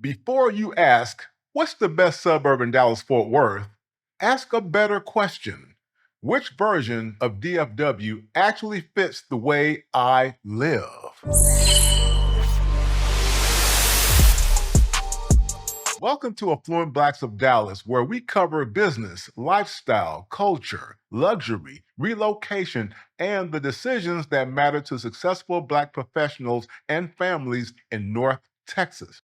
Before you ask, what's the best suburb in Dallas Fort Worth? Ask a better question. Which version of DFW actually fits the way I live? Welcome to Affluent Blacks of Dallas, where we cover business, lifestyle, culture, luxury, relocation, and the decisions that matter to successful Black professionals and families in North Texas.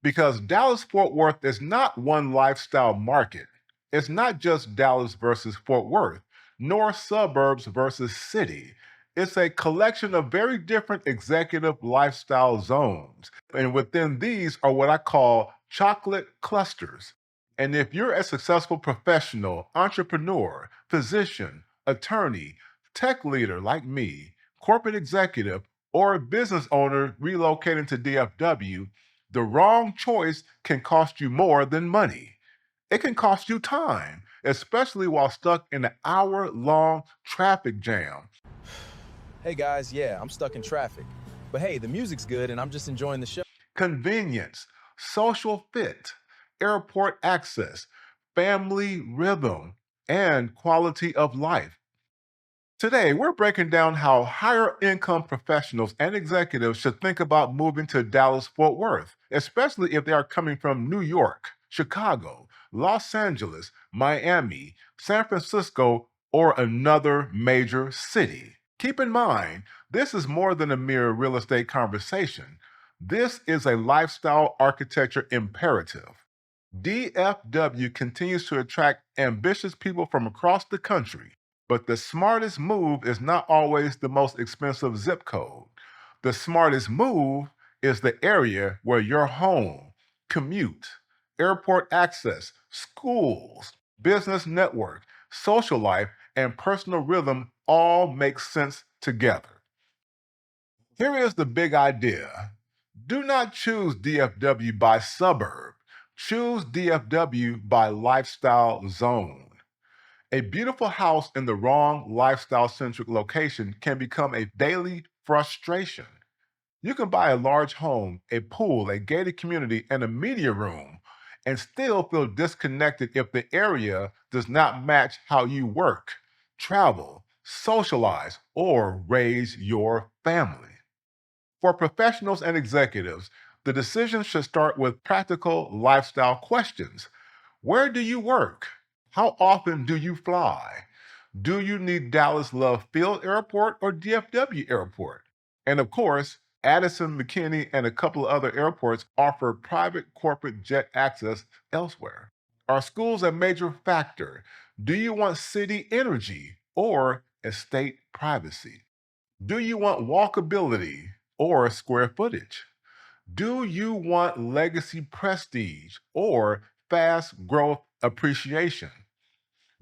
Because Dallas Fort Worth is not one lifestyle market. It's not just Dallas versus Fort Worth, nor suburbs versus city. It's a collection of very different executive lifestyle zones. And within these are what I call chocolate clusters. And if you're a successful professional, entrepreneur, physician, attorney, tech leader like me, corporate executive, or a business owner relocating to DFW, the wrong choice can cost you more than money. It can cost you time, especially while stuck in an hour-long traffic jam. Hey guys, yeah, I'm stuck in traffic. But hey, the music's good and I'm just enjoying the show. Convenience, social fit, airport access, family rhythm, and quality of life. Today, we're breaking down how higher income professionals and executives should think about moving to Dallas Fort Worth, especially if they are coming from New York, Chicago, Los Angeles, Miami, San Francisco, or another major city. Keep in mind, this is more than a mere real estate conversation. This is a lifestyle architecture imperative. DFW continues to attract ambitious people from across the country. But the smartest move is not always the most expensive zip code. The smartest move is the area where your home, commute, airport access, schools, business network, social life, and personal rhythm all make sense together. Here is the big idea. Do not choose DFW by suburb. Choose DFW by lifestyle zone. A beautiful house in the wrong lifestyle-centric location can become a daily frustration. You can buy a large home, a pool, a gated community, and a media room, and still feel disconnected if the area does not match how you work, travel, socialize, or raise your family. For professionals and executives, the decision should start with practical lifestyle questions. Where do you work? How often do you fly? Do you need Dallas Love Field Airport or DFW Airport? And of course, Addison, McKinney, and a couple of other airports offer private corporate jet access elsewhere. Are schools a major factor? Do you want city energy or estate privacy? Do you want walkability or square footage? Do you want legacy prestige or fast growth appreciation?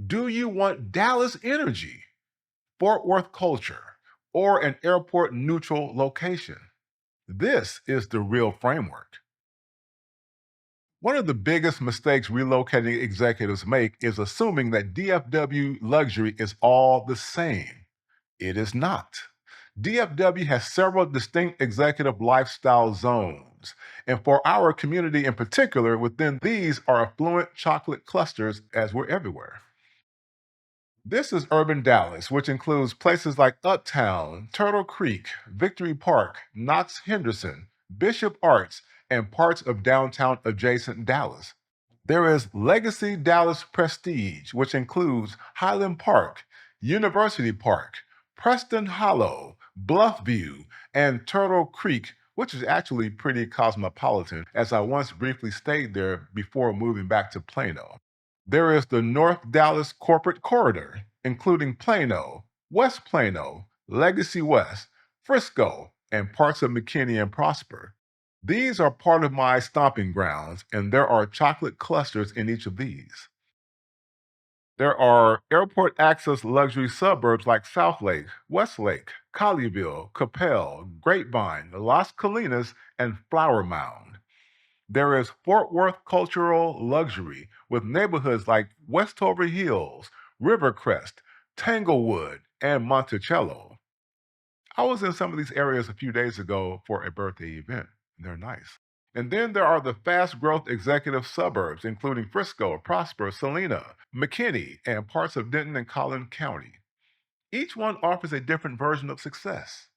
Do you want Dallas energy, Fort Worth culture, or an airport neutral location? This is the real framework. One of the biggest mistakes relocating executives make is assuming that DFW luxury is all the same. It is not. DFW has several distinct executive lifestyle zones, and for our community in particular, within these are affluent chocolate clusters as we're everywhere. This is urban Dallas, which includes places like Uptown, Turtle Creek, Victory Park, Knox Henderson, Bishop Arts, and parts of downtown adjacent Dallas. There is Legacy Dallas Prestige, which includes Highland Park, University Park, Preston Hollow, Bluffview, and Turtle Creek, which is actually pretty cosmopolitan, as I once briefly stayed there before moving back to Plano. There is the North Dallas Corporate Corridor, including Plano, West Plano, Legacy West, Frisco, and parts of McKinney and Prosper. These are part of my stomping grounds, and there are chocolate clusters in each of these. There are airport access luxury suburbs like Southlake, Westlake, Colleyville, Capel, Grapevine, Las Colinas, and Flower Mound. There is Fort Worth cultural luxury with neighborhoods like Westover Hills, Rivercrest, Tanglewood, and Monticello. I was in some of these areas a few days ago for a birthday event. They're nice. And then there are the fast growth executive suburbs, including Frisco, Prosper, Celina, McKinney, and parts of Denton and Collin County. Each one offers a different version of success.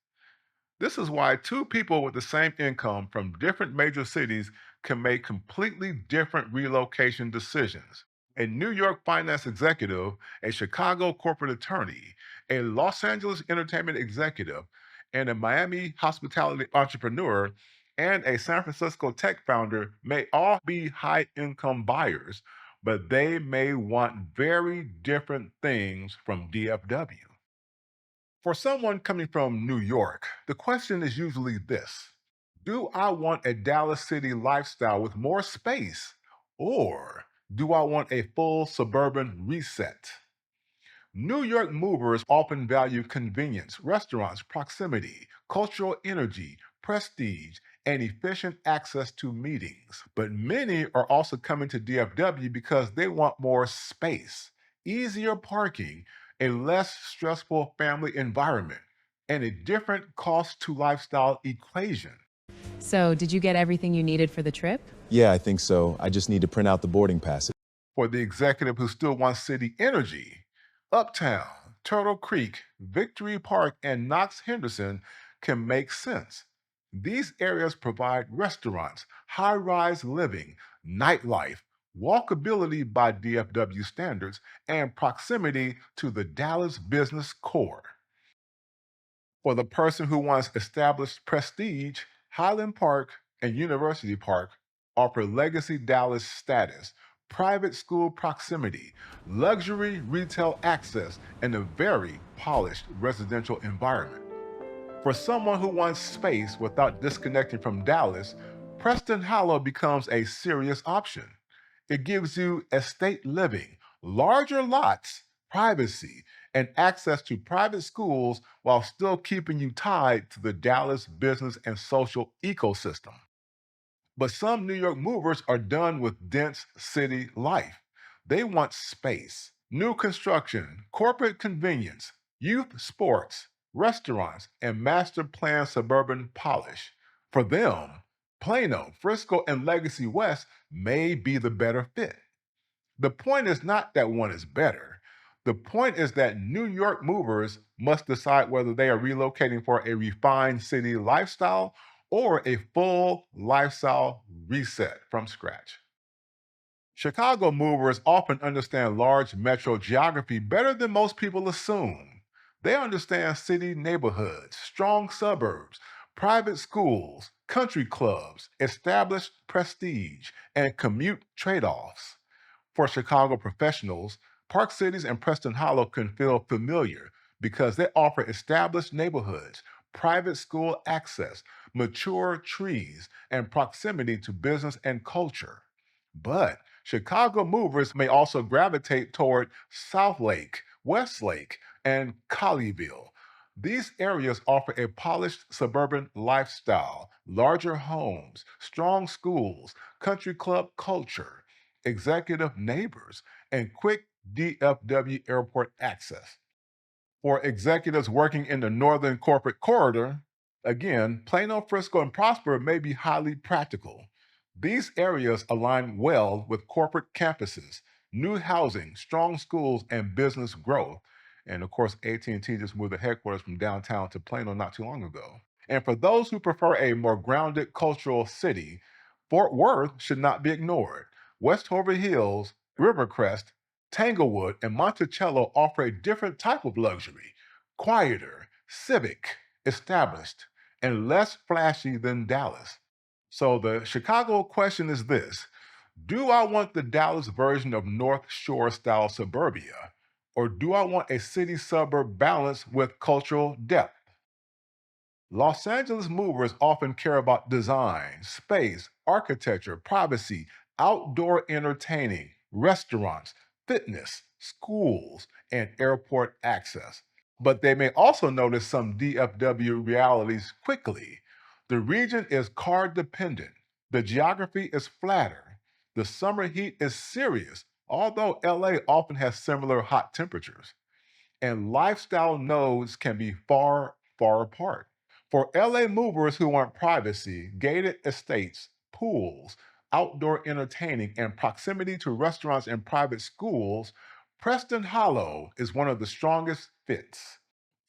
This is why two people with the same income from different major cities can make completely different relocation decisions. A New York finance executive, a Chicago corporate attorney, a Los Angeles entertainment executive, and a Miami hospitality entrepreneur, and a San Francisco tech founder may all be high income buyers, but they may want very different things from DFW. For someone coming from New York, the question is usually this: do I want a Dallas City lifestyle with more space, or do I want a full suburban reset? New York movers often value convenience, restaurants, proximity, cultural energy, prestige, and efficient access to meetings. But many are also coming to DFW because they want more space, easier parking, a less stressful family environment, and a different cost to lifestyle equation. So, did you get everything you needed for the trip? Yeah, I think so. I just need to print out the boarding pass. For the executive who still wants city energy, Uptown, Turtle Creek, Victory Park, and Knox Henderson can make sense. These areas provide restaurants, high rise living, nightlife, walkability by DFW standards, and proximity to the Dallas business core. For the person who wants established prestige, Highland Park and University Park offer legacy Dallas status, private school proximity, luxury retail access, and a very polished residential environment. For someone who wants space without disconnecting from Dallas, Preston Hollow becomes a serious option. It gives you estate living, larger lots, privacy, and access to private schools while still keeping you tied to the Dallas business and social ecosystem. But some New York movers are done with dense city life. They want space, new construction, corporate convenience, youth sports, restaurants, and master plan suburban polish. For them, Plano, Frisco, and Legacy West may be the better fit. The point is not that one is better. The point is that New York movers must decide whether they are relocating for a refined city lifestyle or a full lifestyle reset from scratch. Chicago movers often understand large metro geography better than most people assume. They understand city neighborhoods, strong suburbs, private schools, country clubs, established prestige, and commute trade offs. For Chicago professionals, Park Cities and Preston Hollow can feel familiar because they offer established neighborhoods, private school access, mature trees, and proximity to business and culture. But Chicago movers may also gravitate toward Southlake, Westlake, and Colleyville. These areas offer a polished suburban lifestyle, larger homes, strong schools, country club culture, executive neighbors, and quick DFW airport access. For executives working in the Northern Corporate Corridor, again, Plano, Frisco, and Prosper may be highly practical. These areas align well with corporate campuses, new housing, strong schools, and business growth. And of course, AT&T just moved the headquarters from downtown to Plano not too long ago. And for those who prefer a more grounded cultural city, Fort Worth should not be ignored. West Hollywood Hills, Rivercrest, Tanglewood, and Monticello offer a different type of luxury, quieter, civic, established, and less flashy than Dallas. So the Chicago question is this: do I want the Dallas version of North Shore style suburbia, or do I want a city suburb balance with cultural depth? Los Angeles movers often care about design, space, architecture, privacy, outdoor entertaining, restaurants, fitness, schools, and airport access. But they may also notice some DFW realities quickly. The region is car dependent, the geography is flatter, the summer heat is serious, although LA often has similar hot temperatures, and lifestyle nodes can be far, far apart. For LA movers who want privacy, gated estates, pools, outdoor entertaining, and proximity to restaurants and private schools, Preston Hollow is one of the strongest fits.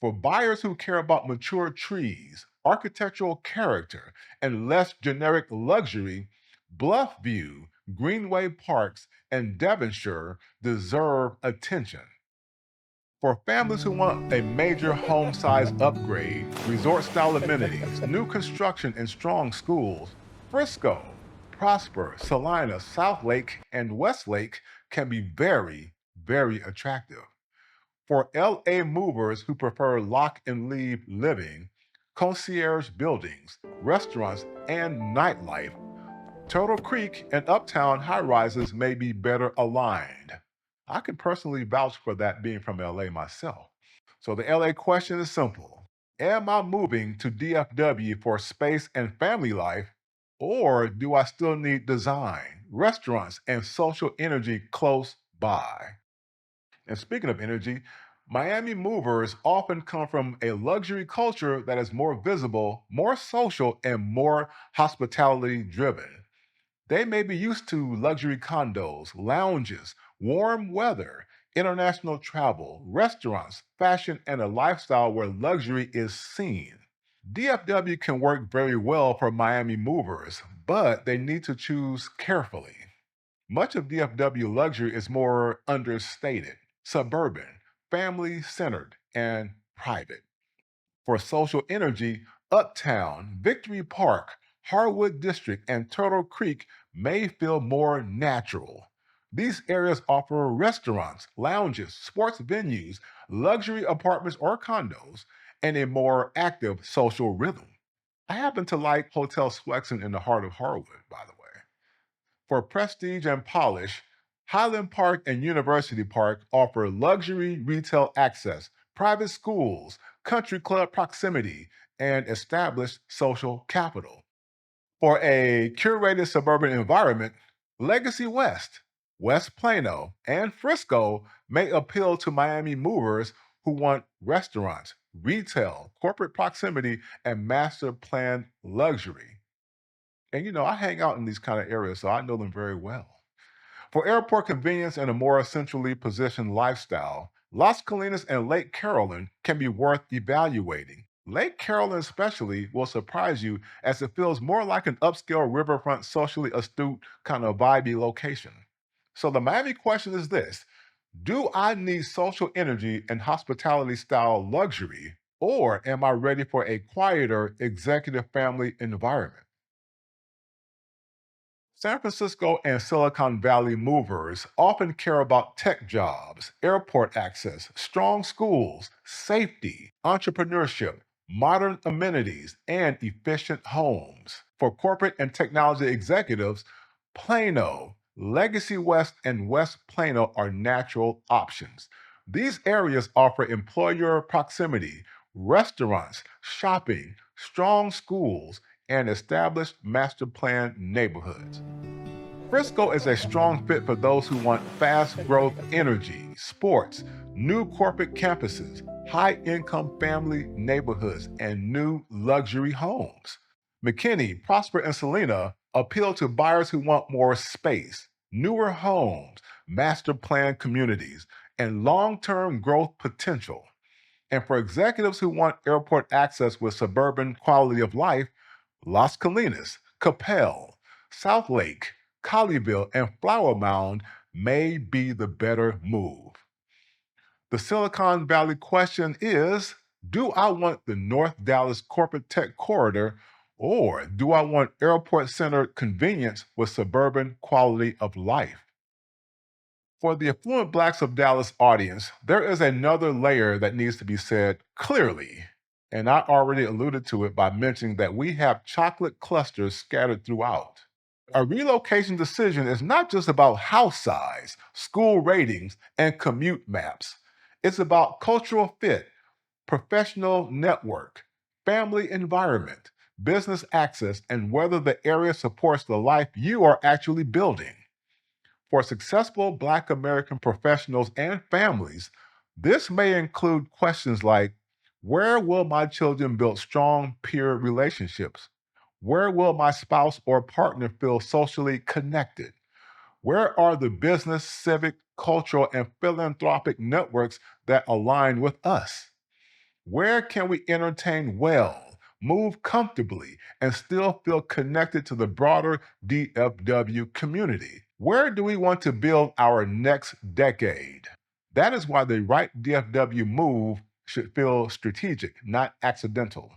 For buyers who care about mature trees, architectural character, and less generic luxury, Bluffview, Greenway Parks, and Devonshire deserve attention. For families who want a major home size upgrade, resort style amenities, new construction, and strong schools, Frisco, Prosper, Celina, Southlake, and Westlake can be very, very attractive. For LA movers who prefer lock and leave living, concierge buildings, restaurants, and nightlife, Turtle Creek and Uptown high rises may be better aligned. I can personally vouch for that being from LA myself. So the LA question is simple. Am I moving to DFW for space and family life, or do I still need design, restaurants, and social energy close by? And speaking of energy, Miami movers often come from a luxury culture that is more visible, more social, and more hospitality driven. They may be used to luxury condos, lounges, warm weather, international travel, restaurants, fashion, and a lifestyle where luxury is seen. DFW can work very well for Miami movers, but they need to choose carefully. Much of DFW luxury is more understated, suburban, family centered, and private. For social energy, Uptown, Victory Park, Harwood District, and Turtle Creek may feel more natural. These areas offer restaurants, lounges, sports venues, luxury apartments or condos, and a more active social rhythm. I happen to like Hotel Swexon in the heart of Harwood, by the way. For prestige and polish, Highland Park and University Park offer luxury retail access, private schools, country club proximity, and established social capital. For a curated suburban environment, Legacy West, West Plano, and Frisco may appeal to Miami movers who want restaurants, retail, corporate proximity, and master planned luxury. And I hang out in these kind of areas, so I know them very well. For airport convenience and a more centrally positioned lifestyle, Las Colinas and Lake Carolyn can be worth evaluating. Lake Carolyn, especially, will surprise you as it feels more like an upscale riverfront, socially astute, kind of vibey location. So the Miami question is this: do I need social energy and hospitality style luxury, or am I ready for a quieter executive family environment? San Francisco and Silicon Valley movers often care about tech jobs, airport access, strong schools, safety, entrepreneurship, modern amenities, and efficient homes. For corporate and technology executives, Plano, Legacy West, and West Plano are natural options. These areas offer employer proximity, restaurants, shopping, strong schools, and established master plan neighborhoods. Frisco is a strong fit for those who want fast growth energy, sports, new corporate campuses, high income family neighborhoods, and new luxury homes. McKinney, Prosper, and Celina appeal to buyers who want more space, newer homes, master plan communities, and long term growth potential. And for executives who want airport access with suburban quality of life, Las Colinas, Capel, Southlake, Colleyville, and Flower Mound may be the better move. The Silicon Valley question is, do I want the North Dallas corporate tech corridor, or do I want airport-centered convenience with suburban quality of life? For the Affluent Blacks of Dallas audience, there is another layer that needs to be said clearly. And I already alluded to it by mentioning that we have chocolate clusters scattered throughout. A relocation decision is not just about house size, school ratings, and commute maps. It's about cultural fit, professional network, family environment, business access, and whether the area supports the life you are actually building. For successful Black American professionals and families, this may include questions like, where will my children build strong peer relationships? Where will my spouse or partner feel socially connected? Where are the business, civic, cultural, and philanthropic networks that align with us? Where can we entertain well, move comfortably, and still feel connected to the broader DFW community? Where do we want to build our next decade? That is why the right DFW move should feel strategic, not accidental.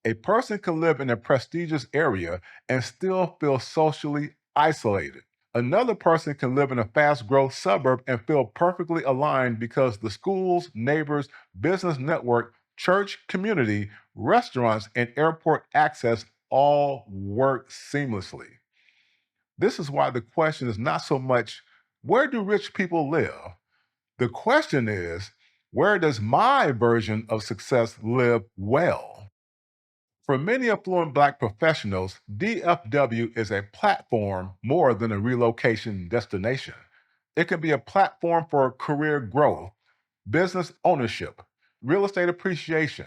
A person can live in a prestigious area and still feel socially isolated. Another person can live in a fast growth suburb and feel perfectly aligned because the schools, neighbors, business network, church community, restaurants, and airport access all work seamlessly. This is why the question is not so much, where do rich people live? The question is, where does my version of success live well? For many affluent Black professionals, DFW is a platform more than a relocation destination. It can be a platform for career growth, business ownership, real estate appreciation,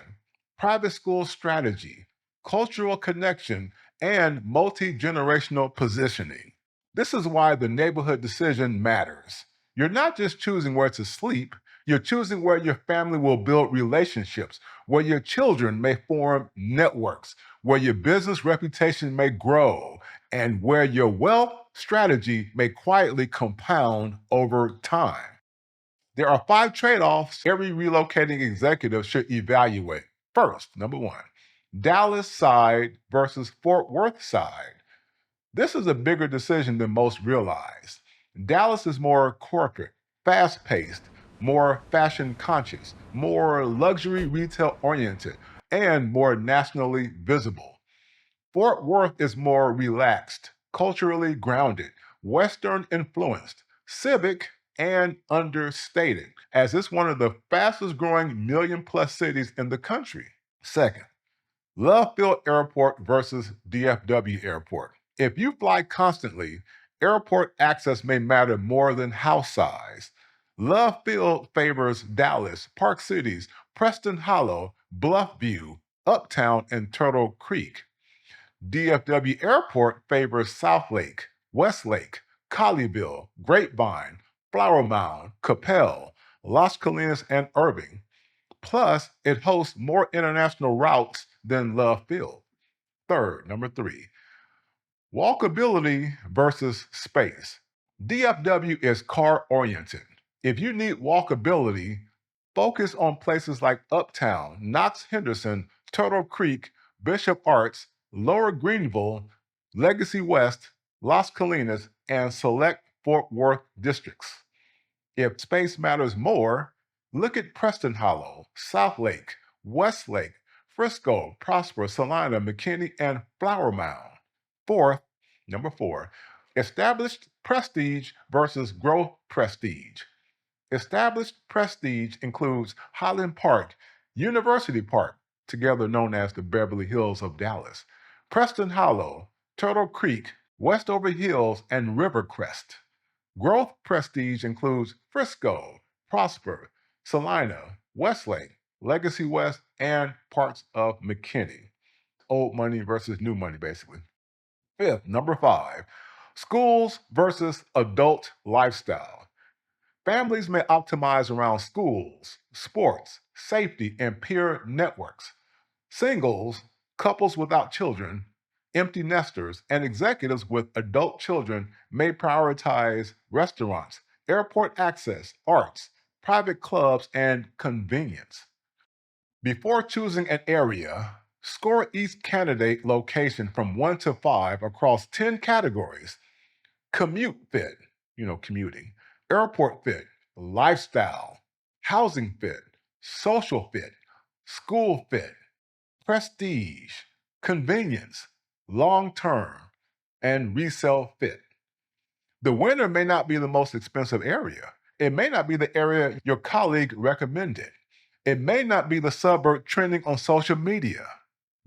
private school strategy, cultural connection, and multi generational positioning. This is why the neighborhood decision matters. You're not just choosing where to sleep, you're choosing where your family will build relationships, where your children may form networks, where your business reputation may grow, and where your wealth strategy may quietly compound over time. There are 5 trade offs every relocating executive should evaluate. First, number one, Dallas side versus Fort Worth side. This is a bigger decision than most realize. Dallas is more corporate, fast paced, more fashion conscious, more luxury retail oriented, and more nationally visible. Fort Worth is more relaxed, culturally grounded, Western influenced, civic, and understated, as it's one of the fastest growing million plus cities in the country. Second, Love Field Airport versus DFW Airport. If you fly constantly, airport access may matter more than house size. Love Field favors Dallas, Park Cities, Preston Hollow, Bluffview, Uptown, and Turtle Creek. DFW Airport favors Southlake, Westlake, Colleyville, Grapevine, Flower Mound, Capel, Las Colinas, and Irving. Plus, it hosts more international routes than Love Field. Third, number three, walkability versus space. DFW is car oriented. If you need walkability, focus on places like Uptown, Knox Henderson, Turtle Creek, Bishop Arts, Lower Greenville, Legacy West, Las Colinas, and select Fort Worth districts. If space matters more, look at Preston Hollow, Southlake, Westlake, Frisco, Prosper, Celina, McKinney, and Flower Mound. Fourth, number four, established prestige versus growth prestige. Established prestige includes Highland Park, University Park, together known as the Beverly Hills of Dallas, Preston Hollow, Turtle Creek, Westover Hills, and Rivercrest. Growth prestige includes Frisco, Prosper, Celina, Westlake, Legacy West, and parts of McKinney. Old money versus new money, basically. Fifth, number five, schools versus adult lifestyle. Families may optimize around schools, sports, safety, and peer networks. Singles, couples without children, empty nesters, and executives with adult children may prioritize restaurants, airport access, arts, private clubs, and convenience. Before choosing an area, score each candidate location from 1 to 5 across 10 categories. Commute fit, commuting. Airport fit, lifestyle. Housing fit, social fit. School fit, prestige. Convenience, long term. And resale fit. The winner may not be the most expensive area. It may not be the area your colleague recommended. It may not be the suburb trending on social media.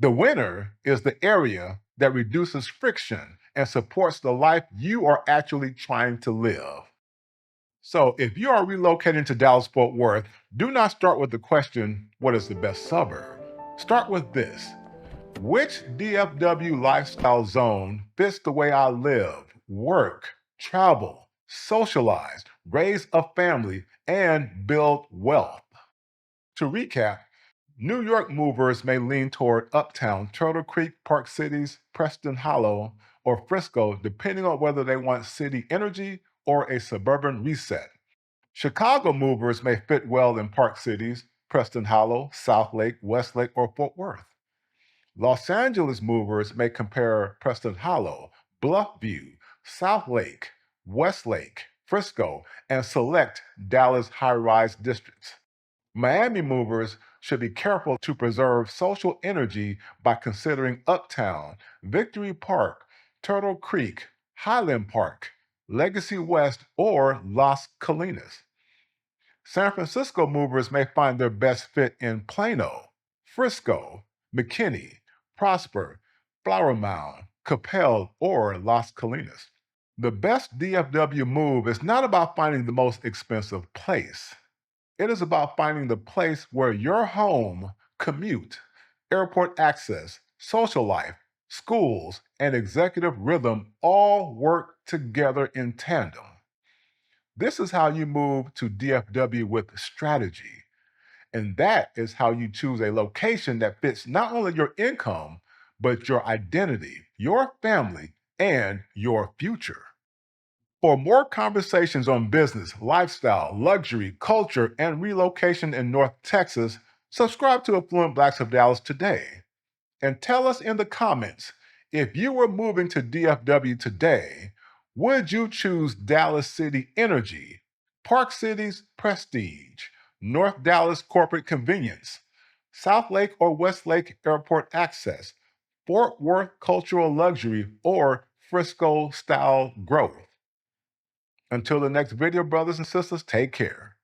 The winner is the area that reduces friction and supports the life you are actually trying to live. So, if you are relocating to Dallas Fort Worth, do not start with the question, what is the best suburb? Start with this. Which DFW lifestyle zone fits the way I live, work, travel, socialize, raise a family, and build wealth? To recap, New York movers may lean toward Uptown, Turtle Creek, Park Cities, Preston Hollow, or Frisco, depending on whether they want city energy or a suburban reset. Chicago movers may fit well in Park Cities, Preston Hollow, Southlake, Westlake, or Fort Worth. Los Angeles movers may compare Preston Hollow, Bluffview, Southlake, Westlake, Frisco, and select Dallas high-rise districts. Miami movers should be careful to preserve social energy by considering Uptown, Victory Park, Turtle Creek, Highland Park, Legacy West, or Las Colinas. San Francisco movers may find their best fit in Plano, Frisco, McKinney, Prosper, Flower Mound, Capel, or Las Colinas. The best DFW move is not about finding the most expensive place. It is about finding the place where your home, commute, airport access, social life, schools, and executive rhythm all work together in tandem. This is how you move to DFW with strategy. And that is how you choose a location that fits not only your income, but your identity, your family, and your future. For more conversations on business, lifestyle, luxury, culture, and relocation in North Texas, subscribe to Affluent Blacks of Dallas today. And tell us in the comments, if you were moving to DFW today, would you choose Dallas City Energy, Park City's Prestige, North Dallas Corporate Convenience, Southlake or Westlake Airport Access, Fort Worth Cultural Luxury, or Frisco Style Growth? Until the next video, brothers and sisters, take care.